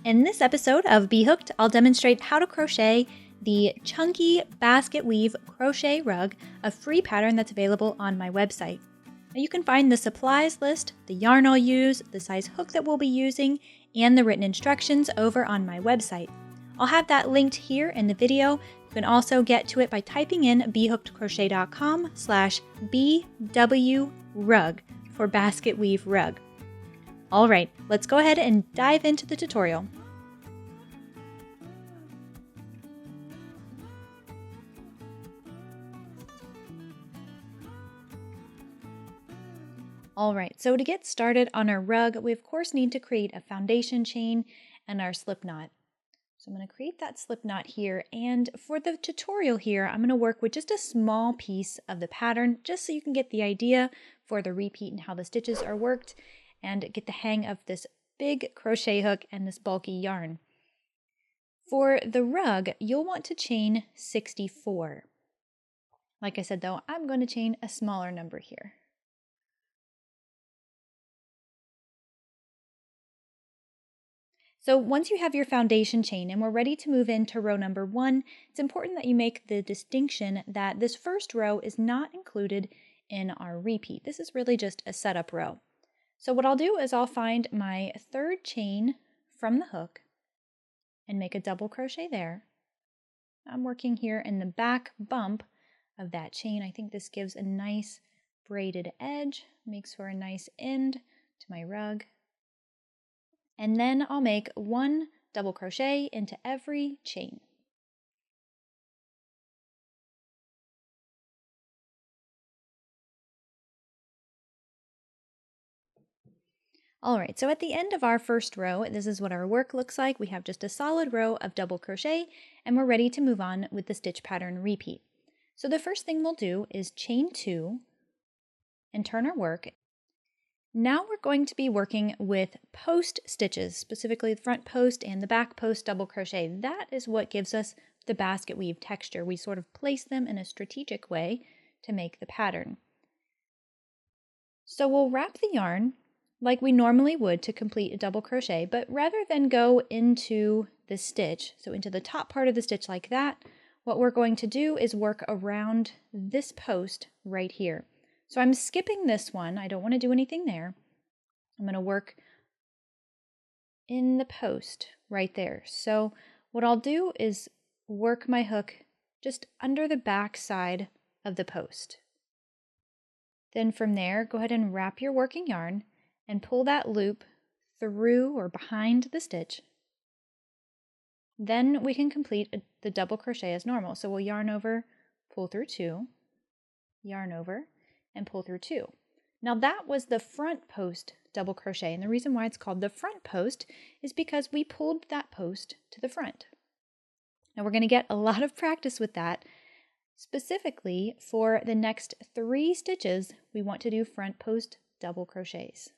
In this episode of B.Hooked, I'll demonstrate how to crochet the chunky basket weave crochet rug, a free pattern that's available on my website. Now you can find the supplies list, the yarn I'll use, the size hook that we'll be using, and the written instructions over on my website. I'll have that linked here in the video. You can also get to it by typing in bhookedcrochet.com/BW for basket weave rug. Alright, let's go ahead and dive into the tutorial. Alright, so to get started on our rug, we of course need to create a foundation chain and our slip knot. So I'm going to create that slip knot here, and for the tutorial here, I'm going to work with just a small piece of the pattern, just so you can get the idea for the repeat and how the stitches are worked, and get the hang of this big crochet hook and this bulky yarn. For the rug, you'll want to chain 64. Like I said though, I'm going to chain a smaller number here. So once you have your foundation chain and we're ready to move into row number 1, it's important that you make the distinction that this first row is not included in our repeat. This is really just a setup row. So what I'll do is I'll find my third chain from the hook and make a double crochet there. I'm working here in the back bump of that chain. I think this gives a nice braided edge, makes for a nice end to my rug. And then I'll make one double crochet into every chain. Alright, so at the end of our first row, this is what our work looks like. We have just a solid row of double crochet, and we're ready to move on with the stitch pattern repeat. So the first thing we'll do is chain 2 and turn our work. Now we're going to be working with post stitches, specifically the front post and the back post double crochet. That is what gives us the basket weave texture. We sort of place them in a strategic way to make the pattern. So we'll wrap the yarn like we normally would to complete a double crochet, but rather than go into the stitch, so into the top part of the stitch like that, what we're going to do is work around this post right here. So I'm skipping this one. I don't want to do anything there. I'm going to work in the post right there. So what I'll do is work my hook just under the back side of the post. Then from there, go ahead and wrap your working yarn and pull that loop through or behind the stitch. Then we can complete the double crochet as normal. So we'll yarn over, pull through 2, yarn over, and pull through 2. Now that was the front post double crochet, and the reason why it's called the front post is because we pulled that post to the front. Now we're going to get a lot of practice with that. Specifically for the next 3 stitches, we want to do front post double crochets.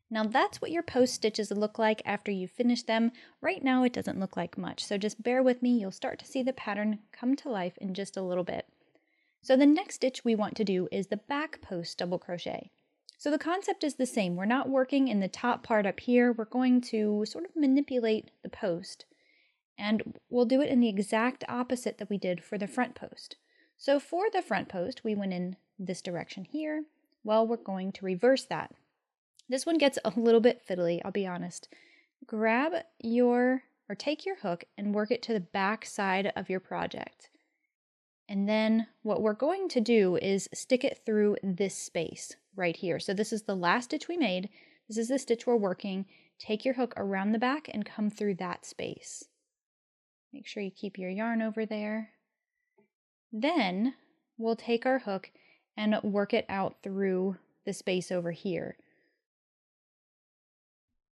Now that's what your post stitches look like after you finish them. Right now it doesn't look like much, so just bear with me. You'll start to see the pattern come to life in just a little bit. So the next stitch we want to do is the back post double crochet. So the concept is the same. We're not working in the top part up here. We're going to sort of manipulate the post, and we'll do it in the exact opposite that we did for the front post. So for the front post, we went in this direction here. Well, we're going to reverse that. This one gets a little bit fiddly, I'll be honest. Take your hook and work it to the back side of your project. And then what we're going to do is stick it through this space right here. So this is the last stitch we made. This is the stitch we're working. Take your hook around the back and come through that space. Make sure you keep your yarn over there. Then we'll take our hook and work it out through the space over here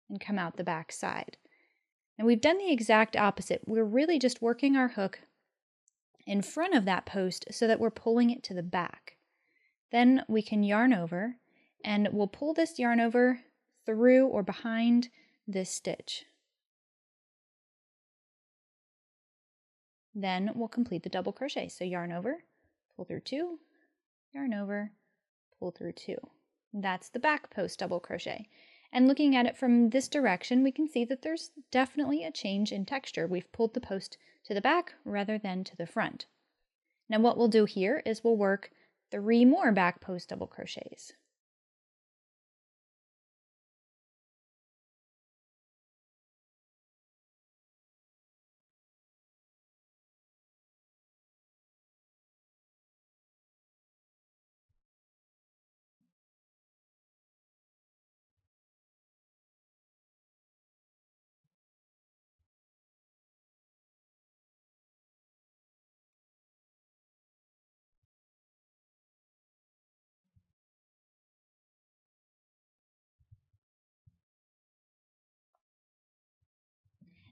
and come out the back side. And we've done the exact opposite. We're really just working our hook in front of that post so that we're pulling it to the back. Then we can yarn over, and we'll pull this yarn over through or behind this stitch. Then we'll complete the double crochet. So yarn over, pull through 2, yarn over, pull through 2. That's the back post double crochet. And looking at it from this direction, we can see that there's definitely a change in texture. We've pulled the post to the back rather than to the front. Now what we'll do here is we'll work 3 more back post double crochets.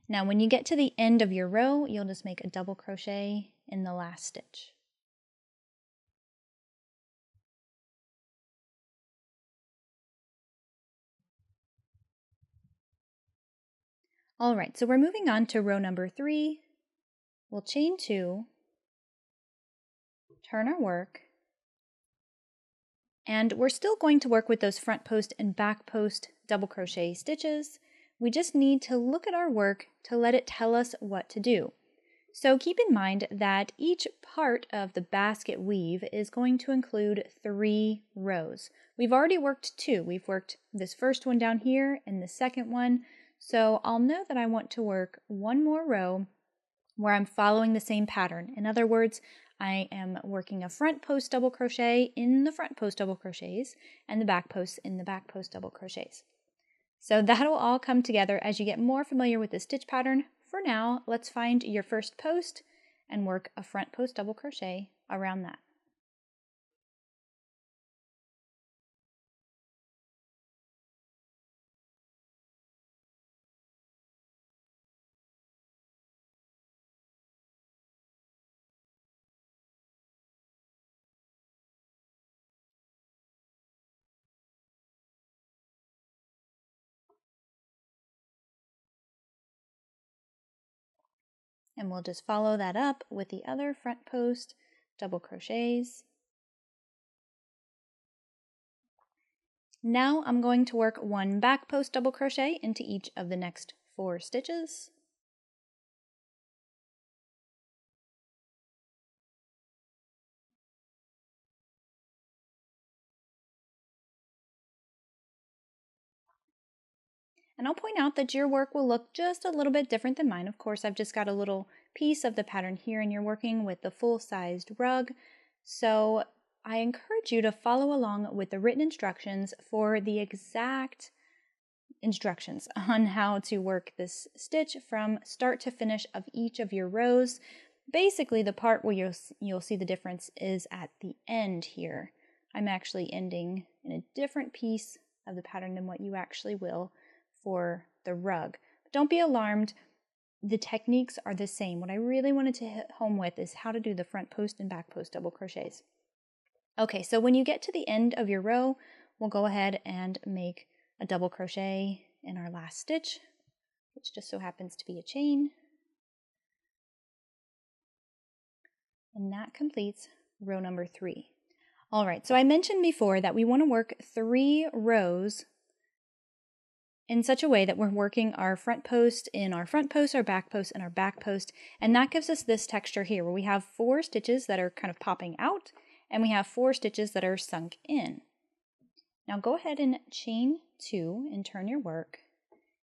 Now when you get to the end of your row, you'll just make a double crochet in the last stitch. All right, so we're moving on to row number 3. We'll chain 2, turn our work, and we're still going to work with those front post and back post double crochet stitches. We just need to look at our work to let it tell us what to do. So keep in mind that each part of the basket weave is going to include 3 rows. We've already worked 2. We've worked this first one down here and the second one. So I'll know that I want to work 1 more row where I'm following the same pattern. In other words, I am working a front post double crochet in the front post double crochets and the back post in the back post double crochets. So that'll all come together as you get more familiar with the stitch pattern. For now, let's find your first post and work a front post double crochet around that. And we'll just follow that up with the other front post double crochets. Now I'm going to work 1 back post double crochet into each of the next 4 stitches. And I'll point out that your work will look just a little bit different than mine. Of course, I've just got a little piece of the pattern here and you're working with the full-sized rug. So I encourage you to follow along with the written instructions for the exact instructions on how to work this stitch from start to finish of each of your rows. Basically, the part where you'll see the difference is at the end here. I'm actually ending in a different piece of the pattern than what you actually will for the rug. But don't be alarmed, the techniques are the same. What I really wanted to hit home with is how to do the front post and back post double crochets. Okay, so when you get to the end of your row, we'll go ahead and make a double crochet in our last stitch, which just so happens to be a chain. And that completes row number 3. All right, so I mentioned before that we want to work 3 rows in such a way that we're working our front post in our front post, our back post in our back post, and that gives us this texture here where we have 4 stitches that are kind of popping out and we have 4 stitches that are sunk in. Now go ahead and chain 2 and turn your work,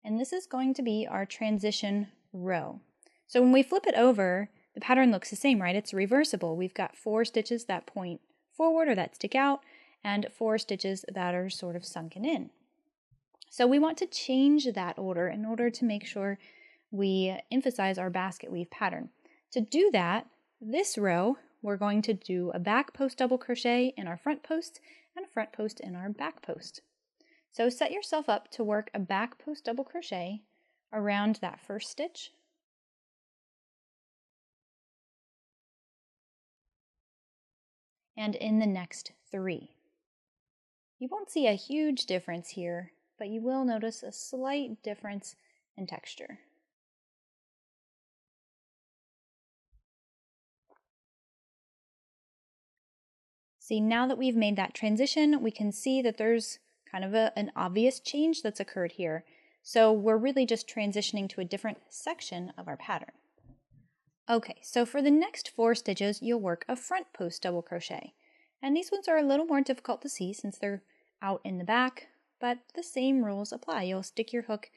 and this is going to be our transition row. So when we flip it over, the pattern looks the same, right? It's reversible. We've got 4 stitches that point forward or that stick out and 4 stitches that are sort of sunken in. So we want to change that order in order to make sure we emphasize our basket weave pattern. To do that, this row, we're going to do a back post double crochet in our front post and a front post in our back post. So set yourself up to work a back post double crochet around that first stitch. And in the next 3. You won't see a huge difference here, but you will notice a slight difference in texture. See, now that we've made that transition, we can see that there's kind of an obvious change that's occurred here. So we're really just transitioning to a different section of our pattern. Okay, so for the next 4 stitches, you'll work a front post double crochet. And these ones are a little more difficult to see since they're out in the back, but the same rules apply. You'll stick your hook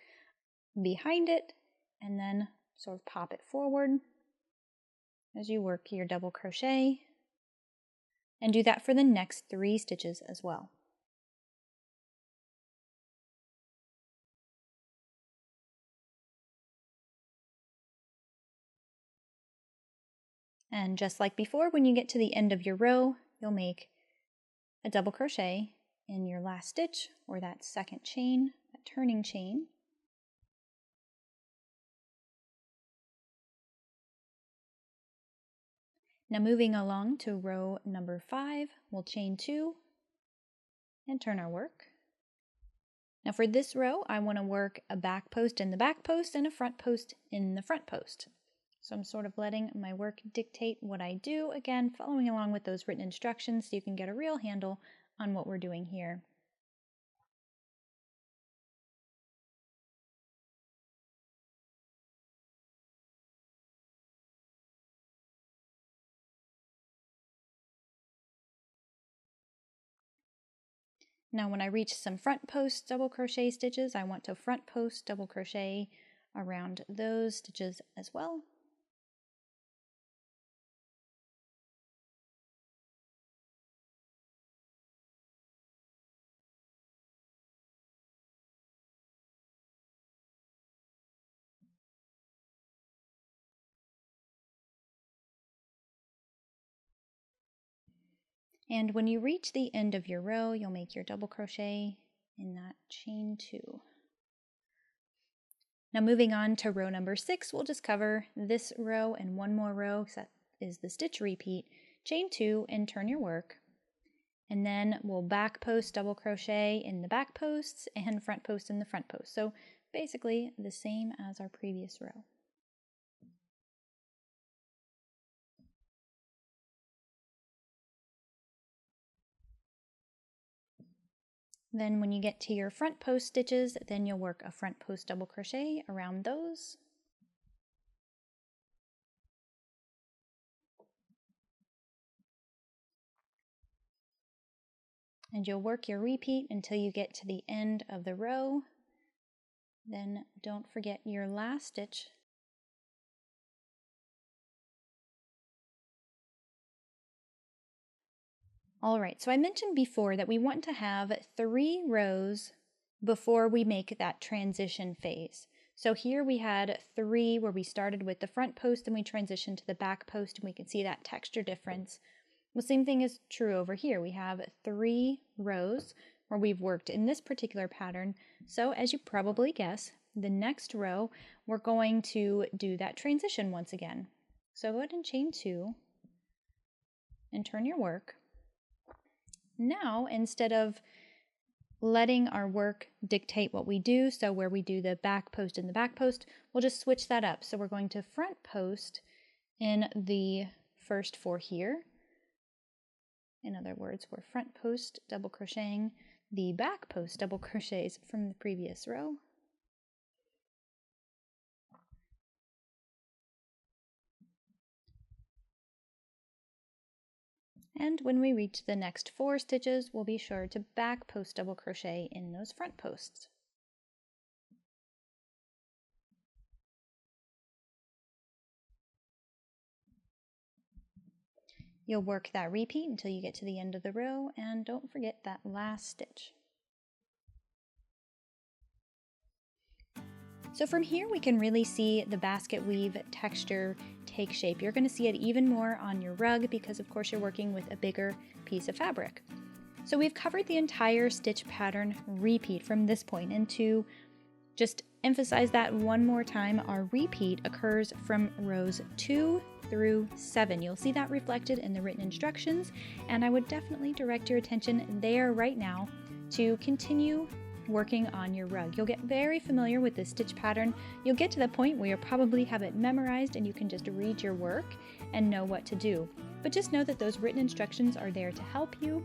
behind it and then sort of pop it forward as you work your double crochet. And do that for the next 3 stitches as well. And just like before, when you get to the end of your row, you'll make a double crochet in your last stitch, or that second chain, that turning chain. Now moving along to row number 5, we'll chain 2 and turn our work. Now for this row, I want to work a back post in the back post and a front post in the front post. So I'm sort of letting my work dictate what I do, again, following along with those written instructions so you can get a real handle on what we're doing here. Now when I reach some front post double crochet stitches, I want to front post double crochet around those stitches as well. And when you reach the end of your row, you'll make your double crochet in that chain 2. Now moving on to row number 6, we'll just cover this row and one more row, because that is the stitch repeat. Chain 2 and turn your work. And then we'll back post double crochet in the back posts and front post in the front post. So basically the same as our previous row. Then when you get to your front post stitches, then you'll work a front post double crochet around those. And you'll work your repeat until you get to the end of the row. Then don't forget your last stitch. All right, so I mentioned before that we want to have 3 rows before we make that transition phase. So here we had 3 where we started with the front post and we transitioned to the back post, and we can see that texture difference. The same thing is true over here. We have 3 rows where we've worked in this particular pattern. So as you probably guess, the next row we're going to do that transition once again. So go ahead and chain 2 and turn your work. Now, instead of letting our work dictate what we do, so where we do the back post and the back post, we'll just switch that up. So we're going to front post in the first 4 here. In other words, we're front post double crocheting the back post double crochets from the previous row. And when we reach the next 4 stitches, we'll be sure to back post double crochet in those front posts. You'll work that repeat until you get to the end of the row, and don't forget that last stitch. So from here we can really see the basket weave texture take shape. You're going to see it even more on your rug because of course you're working with a bigger piece of fabric. So we've covered the entire stitch pattern repeat from this point, and to just emphasize that one more time, our repeat occurs from rows 2 through 7. You'll see that reflected in the written instructions, and I would definitely direct your attention there right now to continue working on your rug. You'll get very familiar with this stitch pattern. You'll get to the point where you'll probably have it memorized and you can just read your work and know what to do. But just know that those written instructions are there to help you.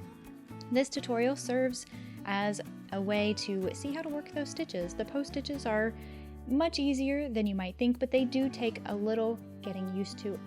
This tutorial serves as a way to see how to work those stitches. The post stitches are much easier than you might think, but they do take a little getting used to.